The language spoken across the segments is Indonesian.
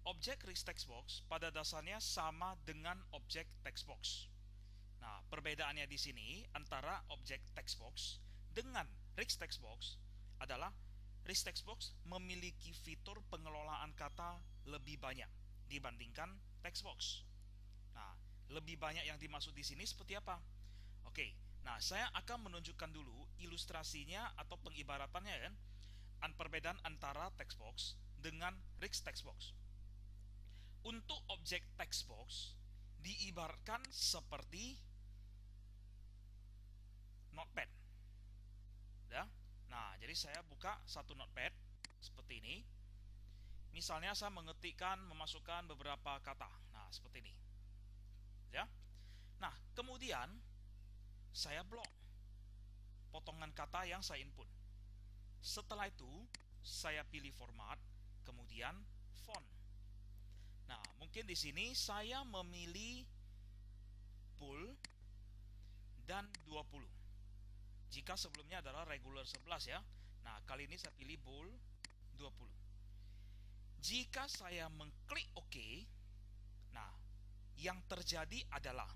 objek rich text box pada dasarnya sama dengan objek text box. Nah, perbedaannya di sini antara objek text box dengan rich text box adalah rich text box memiliki fitur pengelolaan kata lebih banyak dibandingkan text box. Nah, lebih banyak yang dimaksud di sini seperti apa? Oke, nah saya akan menunjukkan dulu ilustrasinya atau pengibaratannya kan, perbedaan antara text box dengan rich text box. Untuk objek text box diibaratkan seperti notepad. Ya. Nah, jadi saya buka satu notepad seperti ini. Misalnya saya mengetikkan, memasukkan beberapa kata. Nah, seperti ini. Ya. Nah, kemudian saya blok potongan kata yang saya input. Setelah itu, saya pilih format, kemudian font. Nah, mungkin di sini saya memilih bold dan 20. Jika sebelumnya adalah regular 11 ya. Nah, kali ini saya pilih bold 20. Jika saya mengklik OK, nah, yang terjadi adalah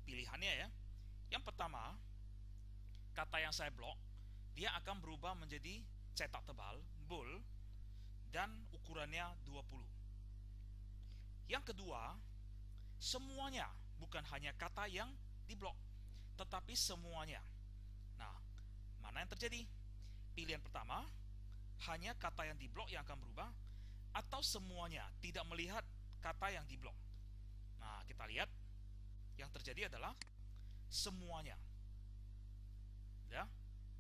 pilihannya ya. Yang pertama, kata yang saya blok, dia akan berubah menjadi cetak tebal, bold, dan ukurannya 20. Yang kedua, semuanya, bukan hanya kata yang diblok, tetapi semuanya. Nah, mana yang terjadi? Pilihan pertama, hanya kata yang diblok yang akan berubah, atau semuanya tidak melihat kata yang diblok. Nah, kita lihat yang terjadi adalah semuanya. Ya.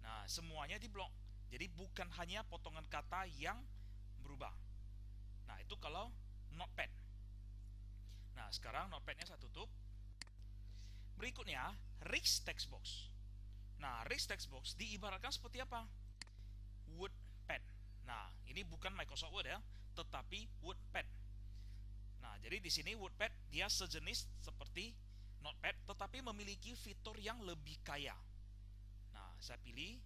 Nah, semuanya diblok. Jadi bukan hanya potongan kata yang berubah. Nah, itu kalau notepad. Nah, sekarang notepadnya saya tutup. Berikutnya, rich text box. Nah, rich text box diibaratkan seperti apa? Wordpad. Nah, ini bukan Microsoft Word ya, tetapi Wordpad. Nah, jadi di sini Wordpad dia sejenis seperti Notepad, tetapi memiliki fitur yang lebih kaya. Nah, saya pilih.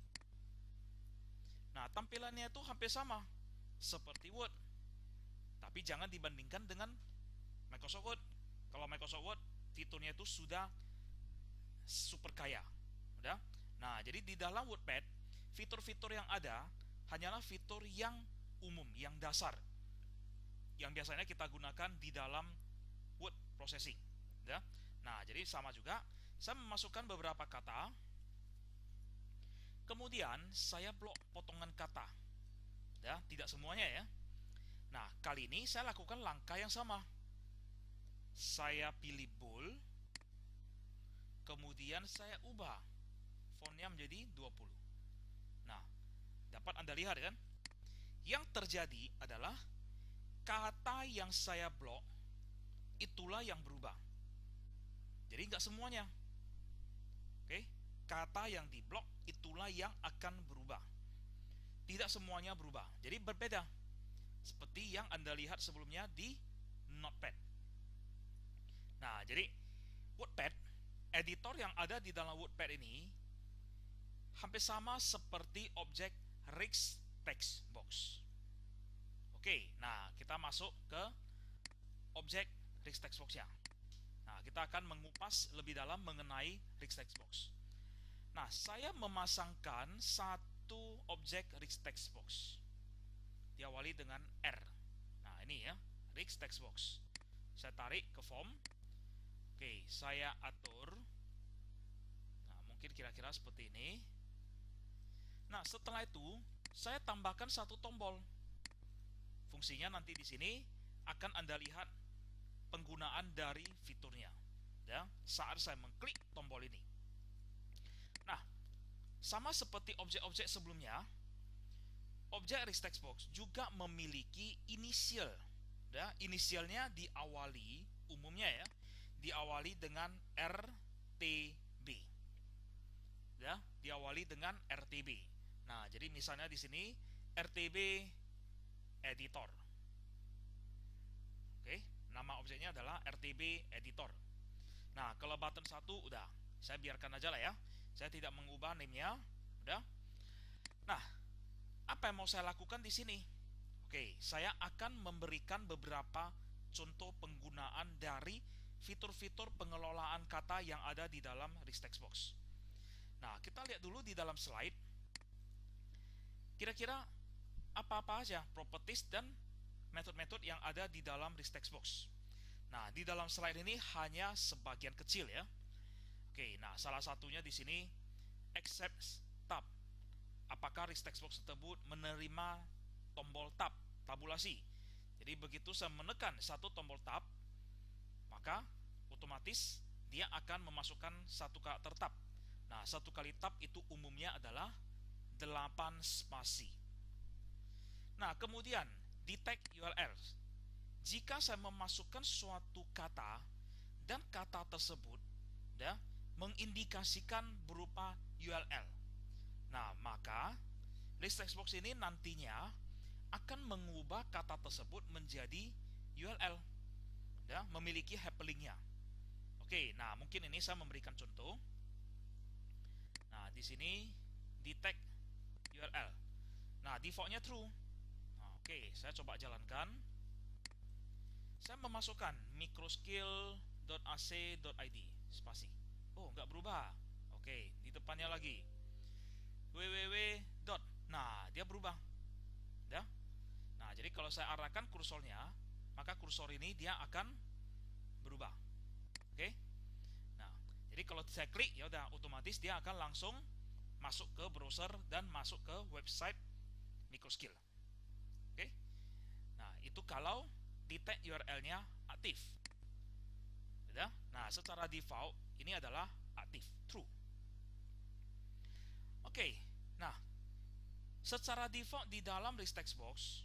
Nah, tampilannya itu hampir sama seperti Word, tapi jangan dibandingkan dengan Microsoft Word. Kalau Microsoft Word, fiturnya itu sudah super kaya. Udah? Nah, jadi di dalam Wordpad, fitur-fitur yang ada hanyalah fitur yang umum, yang dasar, yang biasanya kita gunakan di dalam word processing. Ya? Nah, jadi sama juga, saya memasukkan beberapa kata, kemudian saya blok potongan kata. Ya, tidak semuanya ya. Nah, kali ini saya lakukan langkah yang sama. Saya pilih bold, kemudian saya ubah fontnya menjadi 20. Nah, dapat Anda lihat kan? Yang terjadi adalah kata yang saya blok itulah yang berubah. Jadi nggak semuanya. Oke, kata yang diblok itulah yang akan berubah. Tidak semuanya berubah. Jadi berbeda. Seperti yang Anda lihat sebelumnya di Notepad. Nah, jadi Wordpad, editor yang ada di dalam Wordpad ini hampir sama seperti objek rich text box. Oke, nah kita masuk ke objek rich text box ya. Nah, kita akan mengupas lebih dalam mengenai rich text box. Nah, saya memasangkan satu objek rich text box. Diawali dengan R. Nah, ini ya, rich text box. Saya tarik ke form. Oke, saya atur. Nah, mungkin kira-kira seperti ini. Nah, setelah itu saya tambahkan satu tombol. Fungsinya nanti di sini akan Anda lihat penggunaan dari fiturnya. Ya, saat saya mengklik tombol ini. Nah, sama seperti objek-objek sebelumnya, objek rich text box juga memiliki inisial. Ya, inisialnya diawali umumnya ya, diawali dengan RTB. Ya, diawali dengan RTB. Nah, jadi misalnya di sini RTB editor. Oke, nama objeknya adalah RTB editor. Nah, kalau button 1 udah, saya biarkan aja lah ya. Saya tidak mengubah name-nya, udah. Nah, apa yang mau saya lakukan di sini? Oke, saya akan memberikan beberapa contoh penggunaan dari fitur-fitur pengelolaan kata yang ada di dalam rich text box. Nah, kita lihat dulu di dalam slide. Kira-kira apa-apa aja properties dan metode-metode yang ada di dalam rich text box. Nah, di dalam slide ini hanya sebagian kecil ya. Oke, nah salah satunya di sini accept tab. Apakah rich text box tersebut menerima tombol tab, tabulasi. Jadi begitu saya menekan satu tombol tab, maka otomatis dia akan memasukkan satu karakter tab. Nah, satu kali tab itu umumnya adalah 8 spasi. Nah, kemudian detect URL. Jika saya memasukkan suatu kata dan kata tersebut ya, mengindikasikan berupa URL. Nah, maka rich text box ini nantinya akan mengubah kata tersebut menjadi URL ya, memiliki hyperlinknya. Oke, nah mungkin ini saya memberikan contoh. Nah, di sini detect URL. Nah, defaultnya true. Nah, oke, saya coba jalankan. Saya memasukkan microskill.ac.id spasi. Oh, nggak berubah. Oke, di depannya lagi www. Nah, dia berubah. Ya. Nah, jadi kalau saya arahkan kursornya, maka kursor ini dia akan berubah. Oke. Nah, jadi kalau saya klik ya udah otomatis dia akan langsung masuk ke browser dan masuk ke website microskill. Oke. Nah, itu kalau detect URL-nya aktif. Ya. Nah, secara default ini adalah aktif, true. Oke. Nah, secara default di dalam rich text box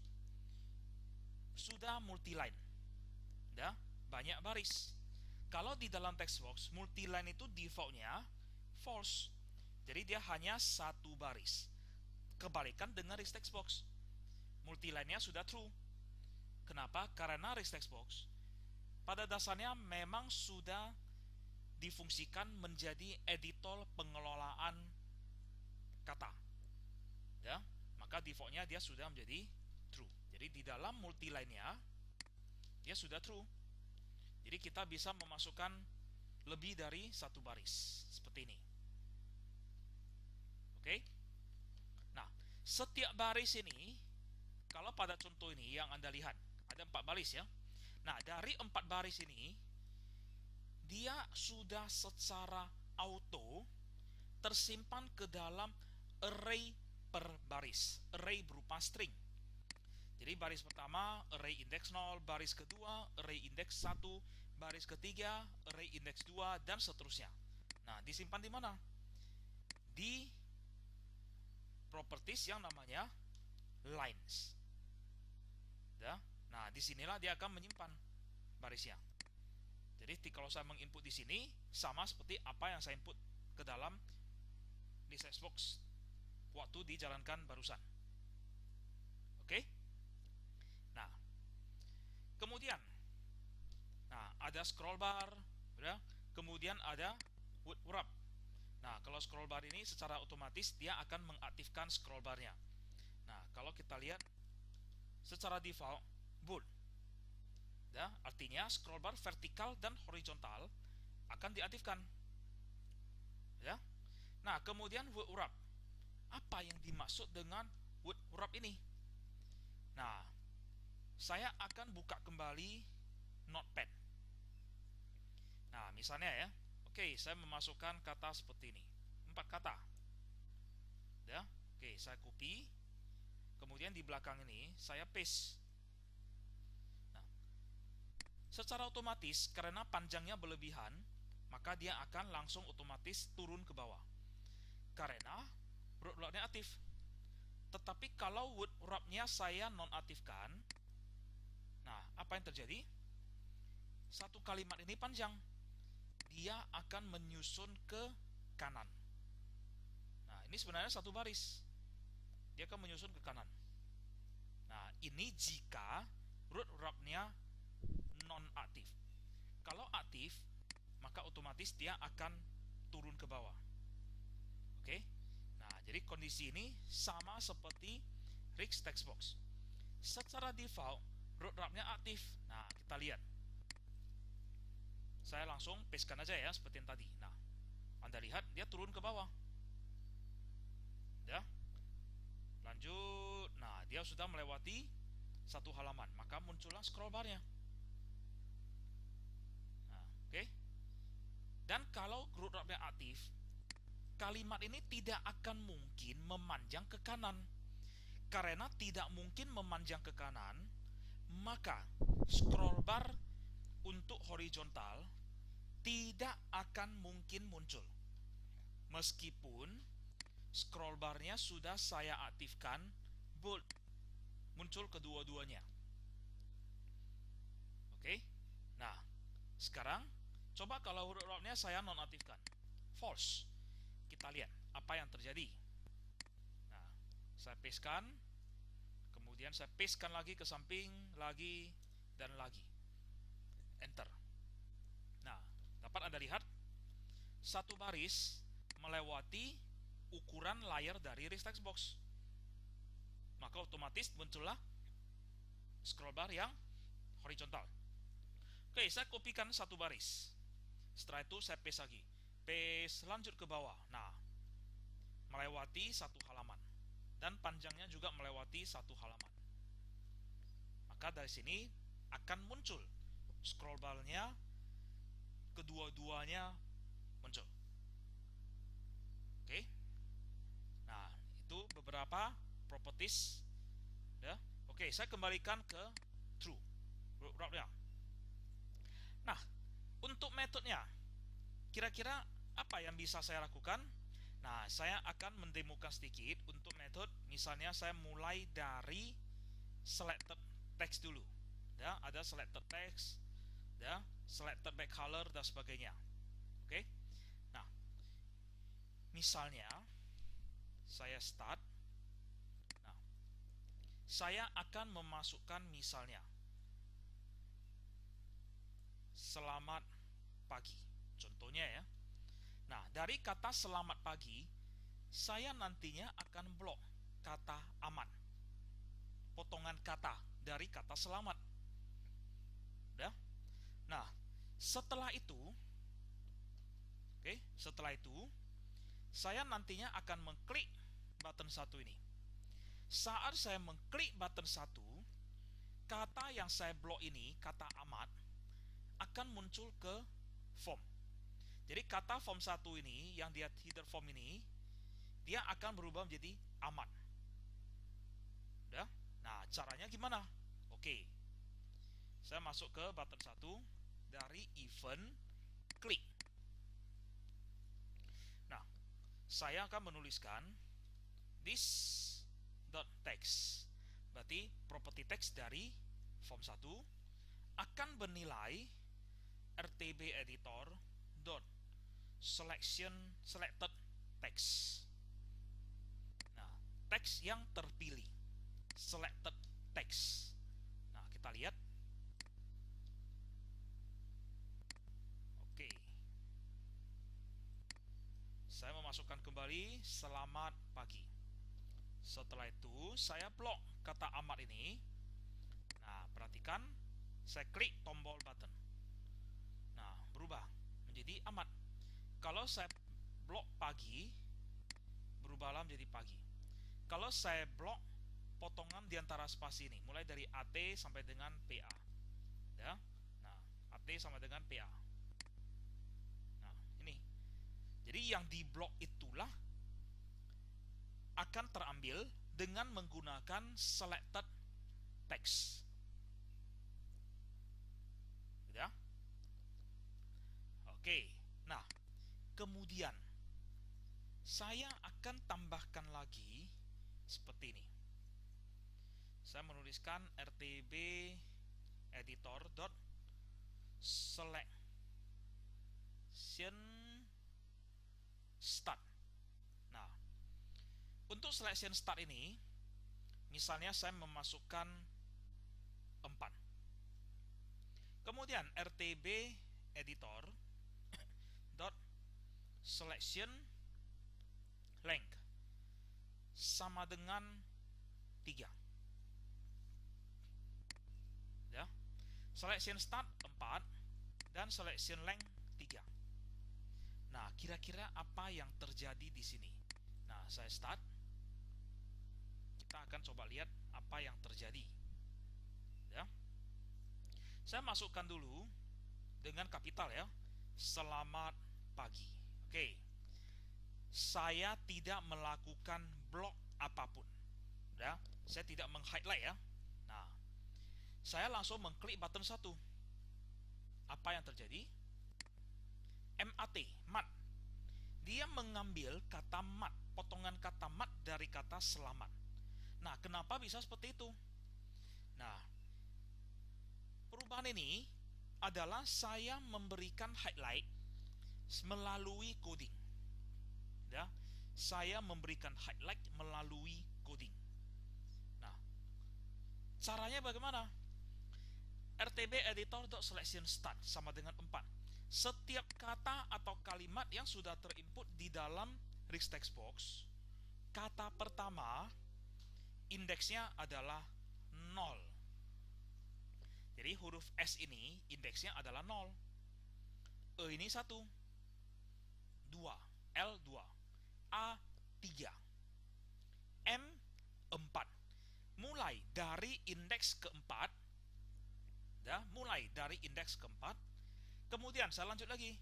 sudah multi-line. Ya, banyak baris. Kalau di dalam text box multi-line itu defaultnya false. Jadi dia hanya satu baris. Kebalikan dengan rich text box. Multi-line-nya sudah true. Kenapa? Karena rich text box pada dasarnya memang sudah difungsikan menjadi editor pengelolaan kata. Ya, maka defaultnya dia sudah menjadi true. Jadi di dalam multi-line-nya dia sudah true. Jadi kita bisa memasukkan lebih dari satu baris seperti ini. Oke. Nah, setiap baris ini, kalau pada contoh ini yang Anda lihat ada 4 baris ya. Nah, dari 4 baris ini dia sudah secara auto tersimpan ke dalam array per baris. Array berupa string. Jadi baris pertama array index 0, baris kedua array index 1, baris ketiga array index 2 dan seterusnya. Nah, disimpan di mana? Di properties yang namanya lines. Ya. Nah, disinilah dia akan menyimpan barisnya. Jadi kalau saya menginput di sini sama seperti apa yang saya input ke dalam rich text box waktu dijalankan barusan. Oke? Nah, kemudian ada scroll bar, ya. Kemudian ada word wrap. Nah, kalau scroll bar ini secara otomatis dia akan mengaktifkan scroll barnya. Nah, kalau kita lihat secara default bold. Ya, artinya scroll bar vertikal dan horizontal akan diaktifkan. Ya. Nah, kemudian word wrap. Apa yang dimaksud dengan word wrap ini? Nah, saya akan buka kembali Notepad. Nah, misalnya ya, oke, saya memasukkan kata seperti ini, 4 kata. Ya, oke, saya copy. Kemudian di belakang ini saya paste. Nah, secara otomatis karena panjangnya berlebihan, maka dia akan langsung otomatis turun ke bawah. Karena word wrap-nya aktif. Tetapi kalau word wrap-nya saya nonaktifkan, nah, apa yang terjadi? Satu kalimat ini panjang. Dia akan menyusun ke kanan. Nah, ini sebenarnya satu baris. Dia akan menyusun ke kanan. Nah, ini jika word wrap-nya non-aktif. Kalau aktif, maka otomatis dia akan turun ke bawah. Oke. Nah, jadi kondisi ini sama seperti rich text box. secara default root wrap-nya aktif. Nah, kita lihat. Saya langsung pastekan aja ya, seperti yang tadi. Nah, Anda lihat dia turun ke bawah. Ya. Lanjut. Nah, dia sudah melewati satu halaman, maka muncullah scroll bar-nya. Nah, oke. Dan kalau root wrap-nya aktif, kalimat ini tidak akan mungkin memanjang ke kanan. Karena tidak mungkin memanjang ke kanan, maka scroll bar untuk horizontal tidak akan mungkin muncul. Meskipun scroll bar-nya sudah saya aktifkan bold, muncul kedua-duanya. Oke. Nah, sekarang coba kalau root wrap-nya saya nonaktifkan, false. Kita lihat apa yang terjadi. Nah, saya pastekan, kemudian saya pastekan lagi ke samping, lagi dan lagi. Enter. Nah, dapat Anda lihat satu baris melewati ukuran layar dari rich text box. Maka otomatis muncullah scroll bar yang horizontal. Oke, saya kopikan satu baris. Setelah itu saya paste lagi. Paste lanjut ke bawah. Nah, melewati satu halaman. Dan panjangnya juga melewati satu halaman. Maka dari sini akan muncul scroll bar-nya, kedua-duanya muncul. Oke. Nah, itu beberapa properties ya. Oke, saya kembalikan ke true root wrap-nya. Nah, untuk metodenya kira-kira apa yang bisa saya lakukan? Nah, saya akan mendemokan sedikit untuk metode. Misalnya saya mulai dari selected text dulu. Ya, ada selected text, ya, selected back color dan sebagainya. Oke. Nah, misalnya saya start. Nah, saya akan memasukkan misalnya selamat pagi. Contohnya ya. Nah, dari kata selamat pagi, saya nantinya akan blok kata amat. Potongan kata dari kata selamat. Udah? Nah, setelah itu, setelah itu, saya nantinya akan mengklik button satu ini. Saat saya mengklik button satu, kata yang saya blok ini, kata amat, akan muncul ke form. Jadi kata form 1 ini, yang dia header form ini, dia akan berubah menjadi amat. Udah? Nah, caranya gimana? Oke. Saya masuk ke button 1 dari event klik. Nah, saya akan menuliskan this.text. Berarti property text dari form 1 akan bernilai rtb editor selected text. Nah, teks yang terpilih, selected text. Nah, kita lihat. Oke. Saya memasukkan kembali selamat pagi. Setelah itu, saya blok kata amat ini. Nah, perhatikan, saya klik tombol button. Nah, berubah menjadi amat. Kalau saya blok pagi, berubahlah menjadi pagi. Kalau saya blok potongan di antara spasi ini, mulai dari AT sampai dengan PA. Ya. Nah, AT sampai dengan PA. Nah, ini. Jadi yang diblok itulah akan terambil dengan menggunakan selected text. Ya. Oke. Nah, kemudian saya akan tambahkan lagi seperti ini. Saya menuliskan rtb editor selection start. Nah, untuk selection start ini, misalnya saya memasukkan 4. Kemudian rtb editor selection length sama dengan 3. Selection start 4 dan selection length 3. Nah, kira-kira apa yang terjadi di sini? Nah, saya start. Kita akan coba lihat apa yang terjadi. Ya. Saya masukkan dulu dengan kapital ya. Selamat pagi. Oke. Saya tidak melakukan blok apapun. Ya, saya tidak meng-highlight ya. Nah, saya langsung mengklik button 1. Apa yang terjadi? MAT, mat. Dia mengambil kata mat, potongan kata mat dari kata selamat. Nah, kenapa bisa seperti itu? Nah, perubahan ini adalah saya memberikan highlight melalui coding. Ya, saya memberikan highlight melalui coding. Nah, caranya bagaimana? RTB editor.selection start sama dengan 4. Setiap kata atau kalimat yang sudah terinput di dalam rich text box, kata pertama indeksnya adalah 0. Jadi huruf S ini indeksnya adalah 0. E ini 1, 2, L 2, A 3, M 4. Mulai dari indeks keempat, ya, mulai dari indeks keempat. Kemudian saya lanjut lagi.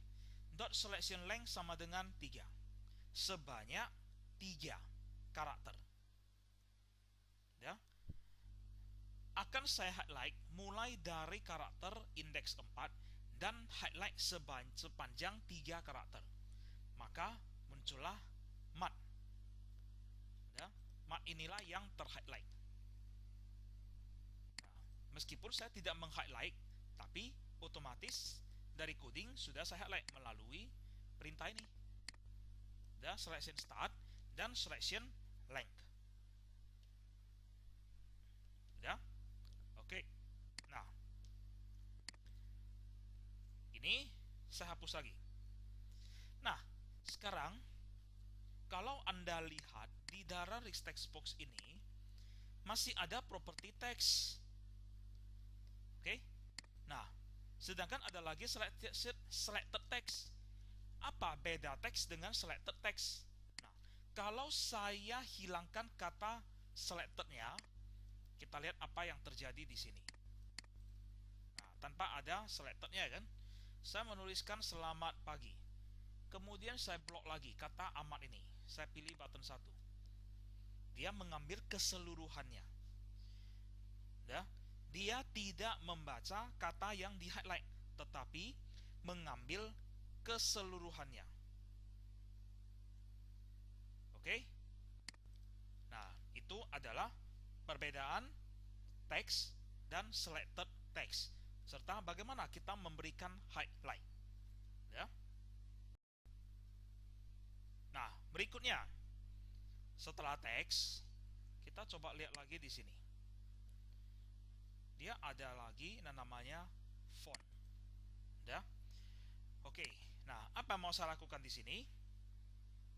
Dot selection length sama dengan 3. Sebanyak 3 karakter. Ya. Akan saya highlight mulai dari karakter indeks 4 dan highlight sepanjang 3 karakter. Maka muncullah mat. Ya. Mat inilah yang terhighlight. Nah, meskipun saya tidak meng-highlight, tapi otomatis dari coding sudah saya highlight melalui perintah ini. Dan selection start dan selection length. Ya. Oke. Nah, ini saya hapus lagi. Nah, sekarang kalau Anda lihat di dalam rich text box ini masih ada property text. Oke. Nah, sedangkan ada lagi selected text. Apa beda teks dengan selected text? Nah, kalau saya hilangkan kata selectednya, kita lihat apa yang terjadi di sini. Nah, tanpa ada selectednya kan, saya menuliskan selamat pagi. Kemudian saya blok lagi kata amat ini. Saya pilih button 1. Dia mengambil keseluruhannya. Ya, dia tidak membaca kata yang di highlight, tetapi mengambil keseluruhannya. Oke. Nah, itu adalah perbedaan teks dan selected text, serta bagaimana kita memberikan highlight. Ya. Nah, berikutnya setelah teks, kita coba lihat lagi di sini. Dia ada lagi namanya font. Ya. Oke. Nah, apa yang mau saya lakukan di sini?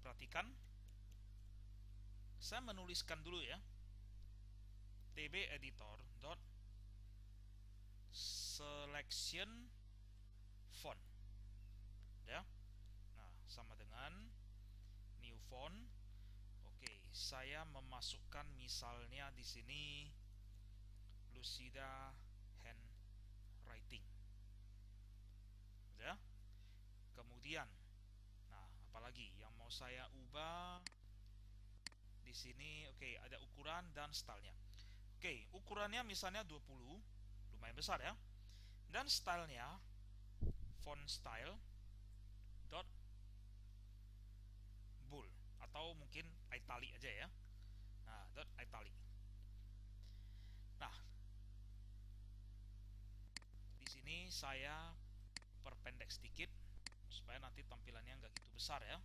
Perhatikan. Saya menuliskan dulu ya. tb editor dot selection font. Ya. Nah, sama dengan new font. Oke, saya memasukkan misalnya di sini Lucida handwriting. Ya. Kemudian, nah, apalagi yang mau saya ubah di sini? Oke, ada ukuran dan stylenya. Oke, ukurannya misalnya 20, lumayan besar ya. Dan stylenya font style dot bold atau mungkin italic aja ya. Nah, dot italic. Nah, di sini saya perpendek sedikit supaya nanti tampilannya nggak gitu besar ya.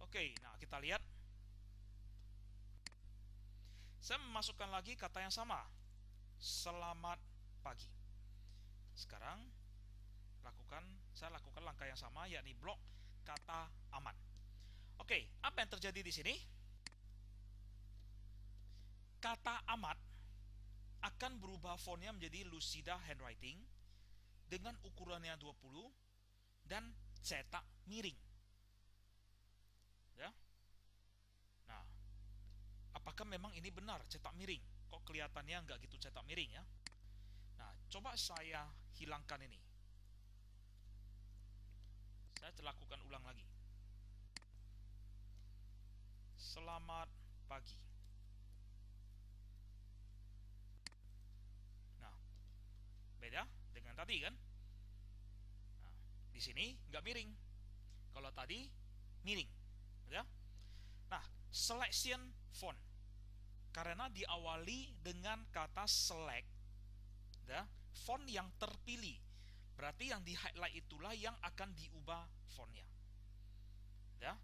Oke, nah kita lihat. Saya memasukkan lagi kata yang sama. Selamat pagi. Sekarang saya lakukan langkah yang sama, yakni blok kata aman. Oke, apa yang terjadi di sini? Kata amat akan berubah fontnya menjadi Lucida Handwriting dengan ukurannya 20 dan cetak miring. Ya. Nah, apakah memang ini benar cetak miring? Kok kelihatannya nggak gitu cetak miring ya? Nah, coba saya hilangkan ini. Saya lakukan ulang lagi. Selamat pagi. Nah, beda dengan tadi kan? Nah, di sini nggak miring. Kalau tadi miring, ya. Nah, selection font karena diawali dengan kata select, ya, font yang terpilih. Berarti yang di highlight itulah yang akan diubah fontnya. Ya.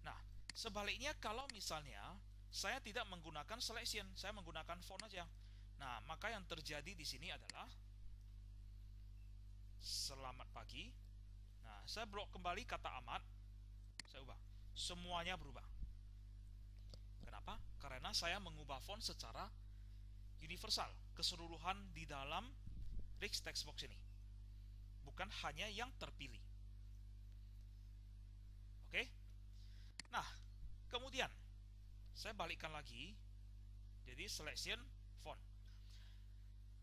Nah, sebaliknya kalau misalnya saya tidak menggunakan selection, saya menggunakan font aja. Nah, maka yang terjadi di sini adalah selamat pagi. Nah, saya blok kembali kata amat, saya ubah. Semuanya berubah. Kenapa? Karena saya mengubah font secara universal, keseluruhan di dalam Rix text box ini. Bukan hanya yang terpilih. Oke? Nah, kemudian saya balikkan lagi. Jadi selection font.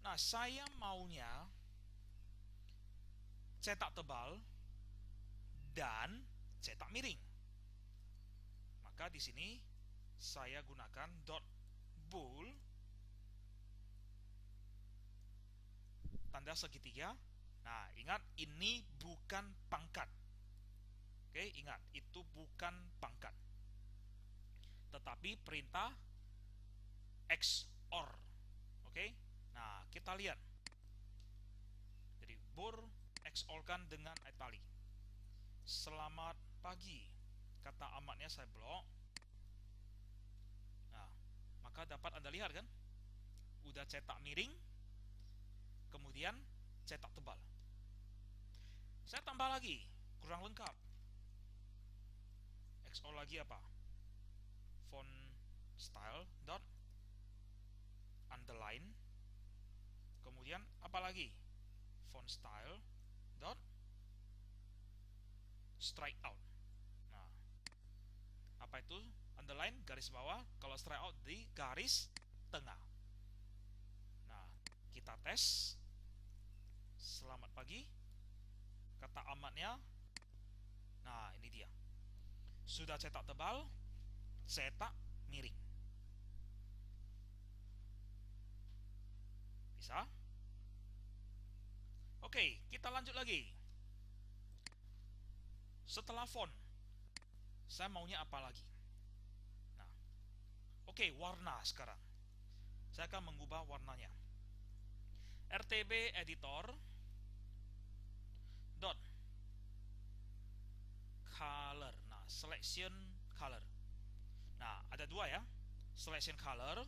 Nah, saya maunya cetak tebal dan cetak miring. Maka di sini saya gunakan dot bold tanda segitiga. Nah, ingat ini bukan pangkat. Oke, ingat itu bukan pangkat. Tetapi perintah XOR. Oke. Nah, kita lihat. Jadi bor XOR-kan dengan italic. Selamat pagi. Kata amatnya saya blok. Nah, maka dapat Anda lihat kan? Udah cetak miring, kemudian cetak tebal. Saya tambah lagi, kurang lengkap. XOR lagi apa? Font style dot underline. Kemudian apa lagi? Font style dot strike out. Nah, apa itu underline? Garis bawah. Kalau strike out di garis tengah. Nah, kita tes. Selamat pagi. Kata amatnya. Nah, ini dia. Sudah cetak tebal, cetak miring. Bisa? Oke, kita lanjut lagi. Setelah font, saya maunya apa lagi? Nah, oke, warna sekarang. Saya akan mengubah warnanya. RTB editor dot color. Nah, selection color. Nah, ada dua ya. Selection color.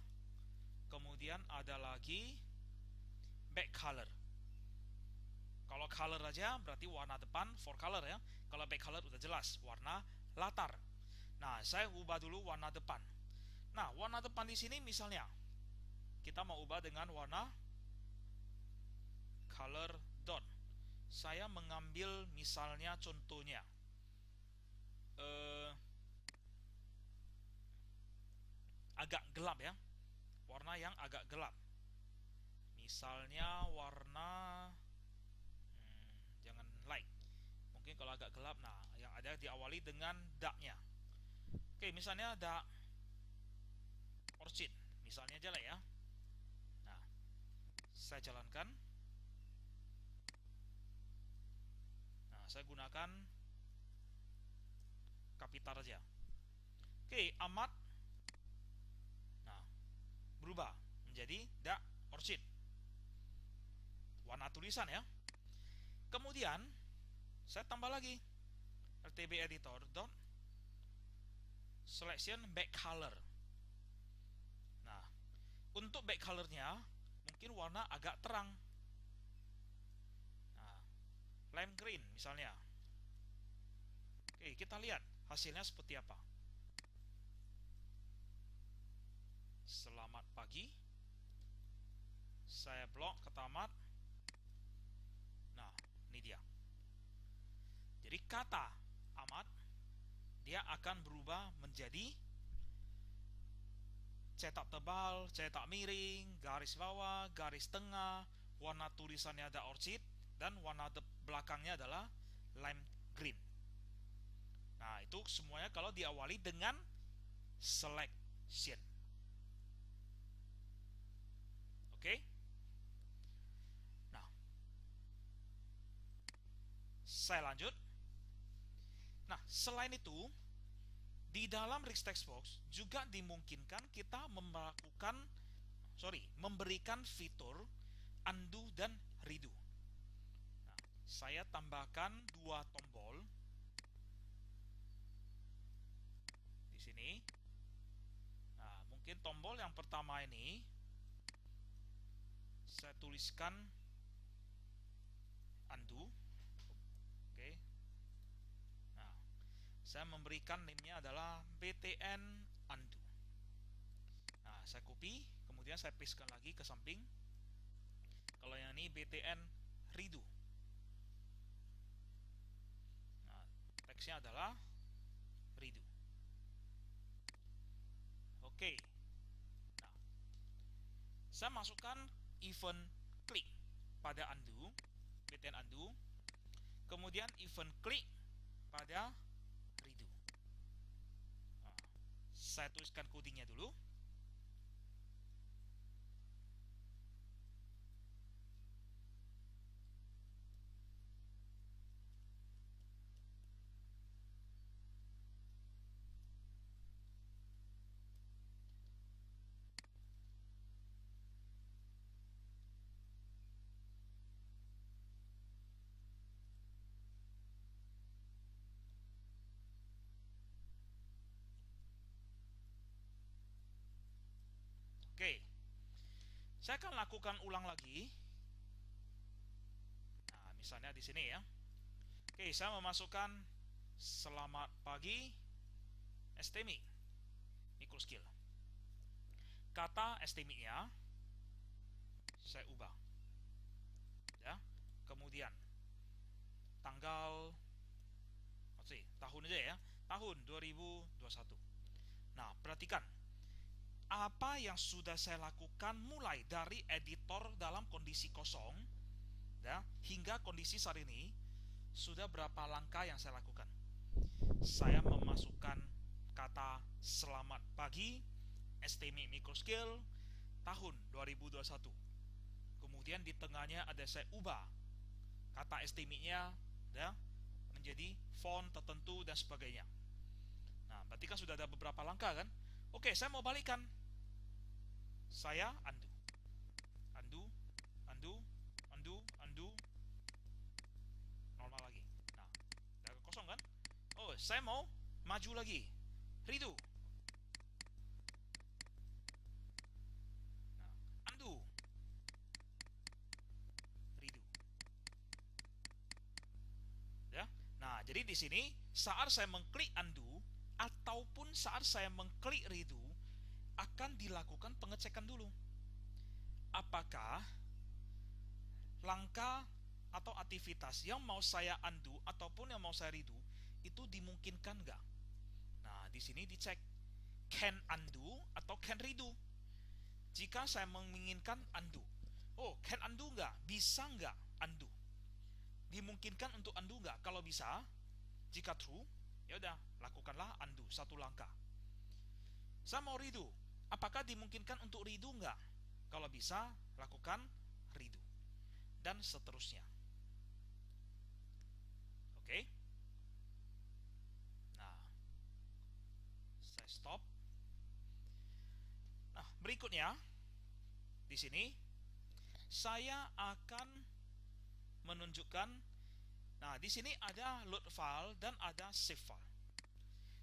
Kemudian ada lagi back color. Kalau color aja berarti warna depan for color ya. Kalau back color udah jelas warna latar. Nah, saya ubah dulu warna depan. Nah, warna depan di sini misalnya kita mau ubah dengan warna color dot. Saya mengambil misalnya contohnya agak gelap ya. Warna yang agak gelap. Misalnya warna jangan light. Mungkin kalau agak gelap, nah yang ada diawali dengan darknya. Oke, misalnya dark orchid, misalnya aja lah ya. Nah, saya jalankan. Nah, saya gunakan kapital aja. Oke, amat. Nah, berubah menjadi dark orchid. Warna tulisan ya. Kemudian saya tambah lagi RTB editor dot selection back color. Nah, untuk back colornya mungkin warna agak terang. Nah, lime green misalnya. Oke, kita lihat hasilnya seperti apa. Selamat pagi. saya blok kata amat. Nah, ini dia. Jadi kata amat dia akan berubah menjadi cetak tebal, cetak miring, garis bawah, garis tengah, warna tulisannya ada orchid, dan warna belakangnya adalah lime green. Nah, itu semuanya kalau diawali dengan selection. Oke? Nah, saya lanjut. Nah, selain itu, di dalam rich text box juga dimungkinkan kita memberikan fitur undo dan redo. Nah, saya tambahkan 2 tombol di sini. Nah, mungkin tombol yang pertama ini saya tuliskan undo. Oke. Nah, saya memberikan name-nya adalah btn undo. Nah, saya copy, kemudian saya pastekan lagi ke samping. Kalau yang ini btn redo. Nah, teksnya adalah redo. Oke. Nah, saya masukkan event klik pada undo, btn undo. Kemudian event klik pada redo. Nah, saya tuliskan codingnya dulu. Oke, saya akan lakukan ulang lagi. Nah, misalnya di sini ya. Oke, saya memasukkan selamat pagi STMI microskill. Kata STMI-nya saya ubah. Ya. Kemudian tanggal tahun aja ya. Tahun 2021. Nah, perhatikan apa yang sudah saya lakukan mulai dari editor dalam kondisi kosong ya, hingga kondisi saat ini. Sudah berapa langkah yang saya lakukan? Saya memasukkan kata selamat pagi STMI microskill tahun 2021. Kemudian di tengahnya ada saya ubah kata STMI-nya ya, menjadi font tertentu dan sebagainya. Nah, berarti kan sudah ada beberapa langkah kan? Oke, saya mau balikan. Saya undo. Normal lagi. Nah, udah kosong kan? Oh, saya mau maju lagi. Redo. Nah, undo. Redo. Ya. Nah, jadi di sini saat saya mengklik undo ataupun saat saya mengklik redo akan dilakukan pengecekan dulu. Apakah langkah atau aktivitas yang mau saya undo ataupun yang mau saya redo itu dimungkinkan nggak? Nah, di sini dicek can undo atau can redo. Jika saya menginginkan undo, oh can undo nggak? Bisa nggak undo? Dimungkinkan untuk undo nggak? Kalau bisa, jika true, ya udah lakukanlah undo satu langkah. Saya mau redo, apakah dimungkinkan untuk redo nggak? Kalau bisa, lakukan redo. Dan seterusnya. Oke. Nah, saya stop. Nah, berikutnya di sini saya akan menunjukkan. Nah, di sini ada load file dan ada save file.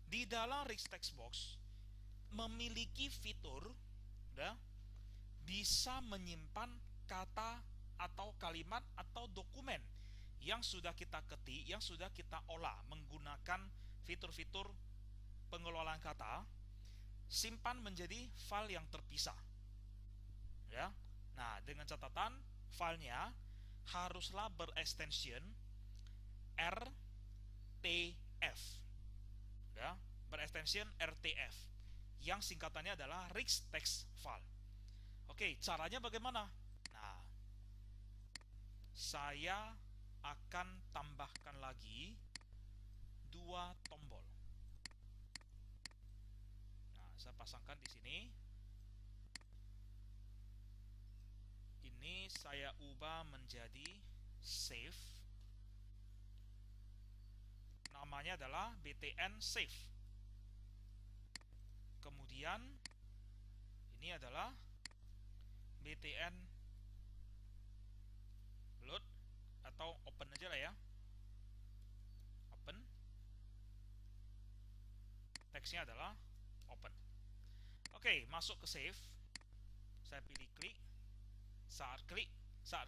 Di dalam rich text box memiliki fitur ya, bisa menyimpan kata atau kalimat atau dokumen yang sudah kita ketik, yang sudah kita olah menggunakan fitur-fitur pengelolaan kata, simpan menjadi file yang terpisah. Ya. Nah, dengan catatan filenya haruslah berextension RTF, ya, berextension RTF, yang singkatannya adalah Rich Text File. Oke, caranya bagaimana? Nah, saya akan tambahkan lagi dua tombol. Nah, saya pasangkan di sini. Ini saya ubah menjadi save. Namanya adalah btn save. Kemudian ini adalah btn load atau open aja lah ya. Open. Teksnya adalah open. Oke, masuk ke save. Saya pilih klik. Saat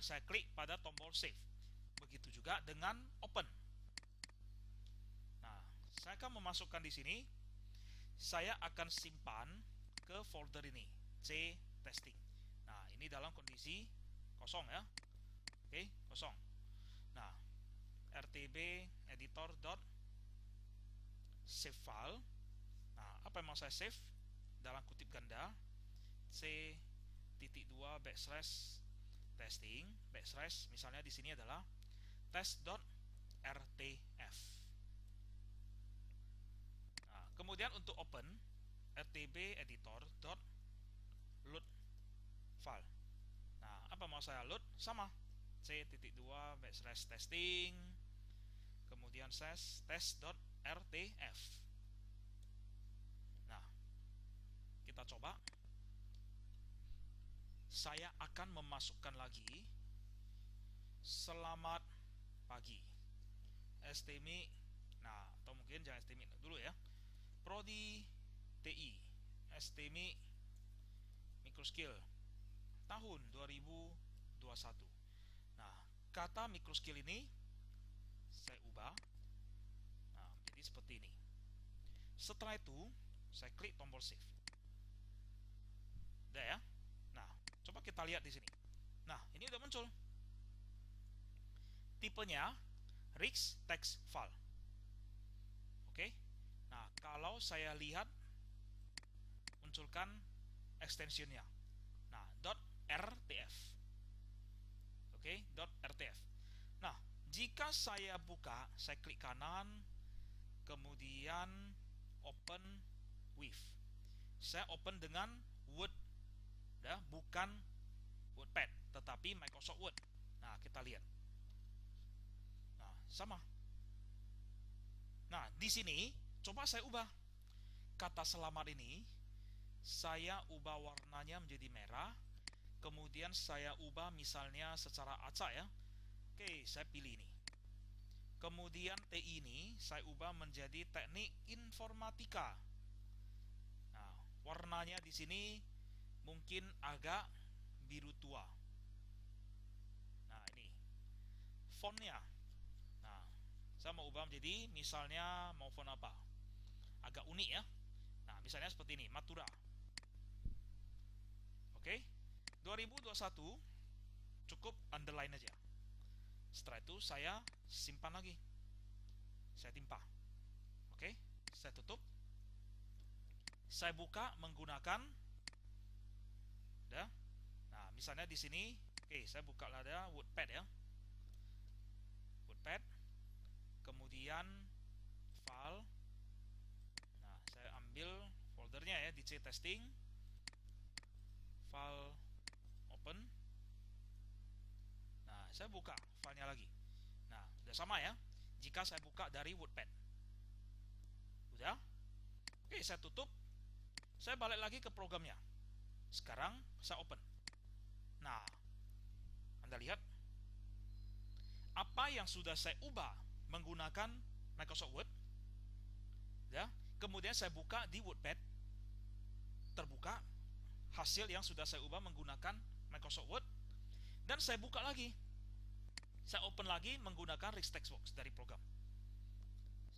saya klik pada tombol save. Begitu juga dengan open. Nah, saya akan memasukkan di sini. Saya akan simpan ke folder ini, C testing. Nah, ini dalam kondisi kosong ya. Oke, kosong. Nah, rtb editor.save file. Nah, apa yang mau saya save? Dalam kutip ganda c.2 \testing misalnya di sini adalah test.rtf. Nah, kemudian untuk open rtb editor.load file. Nah, apa mau saya load? Sama, c.2 \testing kemudian test.rtf. Nah, kita coba. Saya akan memasukkan lagi selamat pagi STMI. Nah, atau mungkin jangan STMI dulu ya. Prodi TI STMI Microskill tahun 2021. Nah, kata microskill ini saya ubah. Nah, jadi seperti ini. Setelah itu, saya klik tombol save. Udah ya. Nah, coba kita lihat di sini. Nah, ini udah muncul. Tipenya Rich Text File. Oke. Nah, kalau saya lihat munculkan extensionnya. Nah, .rtf. Oke, .rtf. Nah, jika saya buka, saya klik kanan, kemudian open with. Saya open dengan Word, ya, bukan WordPad, tetapi Microsoft Word. Nah, kita lihat. Nah, sama. Nah, di sini coba saya ubah. Kata selamat ini saya ubah warnanya menjadi merah. Kemudian saya ubah misalnya secara acak ya. Oke, saya pilih ini. Kemudian TI ini saya ubah menjadi teknik informatika. Nah, warnanya di sini mungkin agak biru tua. Nah, ini fontnya. Nah, saya mau ubah menjadi misalnya mau font apa? Agak unik ya. Nah, misalnya seperti ini, Matura. Oke. 2021 cukup underline aja. Setelah itu saya simpan lagi. Saya timpa. Oke, saya tutup. Saya buka menggunakan ya. Nah, misalnya di sini, oke, saya buka ada WordPad ya. WordPad. Kemudian file. Nah, saya ambil foldernya ya di C testing. File open. Nah, saya buka filenya lagi. Nah, udah sama ya. Jika saya buka dari WordPad. Udah. Oke, saya tutup. Saya balik lagi ke programnya. Sekarang saya open. Nah, Anda lihat apa yang sudah saya ubah menggunakan Microsoft Word. Ya, kemudian saya buka di WordPad. Terbuka hasil yang sudah saya ubah menggunakan Microsoft Word. Dan saya buka lagi. Saya open lagi menggunakan Rich Text Box dari program.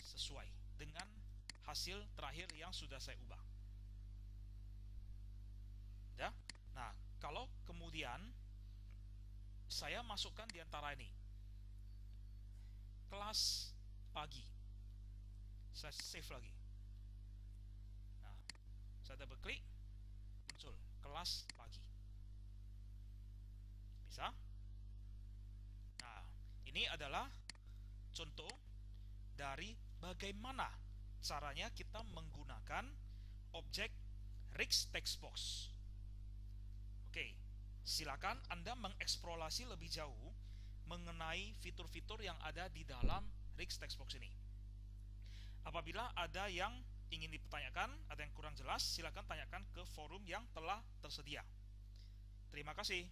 Sesuai dengan hasil terakhir yang sudah saya ubah. Ya. Nah, kalau kemudian saya masukkan di antara ini kelas pagi. Saya save lagi. Nah, saya double klik, muncul kelas pagi. Bisa? Nah, ini adalah contoh dari bagaimana caranya kita menggunakan objek Rix Text Box. Oke, silakan Anda mengeksplorasi lebih jauh mengenai fitur-fitur yang ada di dalam Rix Text Box ini. Apabila ada yang ingin dipertanyakan, ada yang kurang jelas, silakan tanyakan ke forum yang telah tersedia. Terima kasih.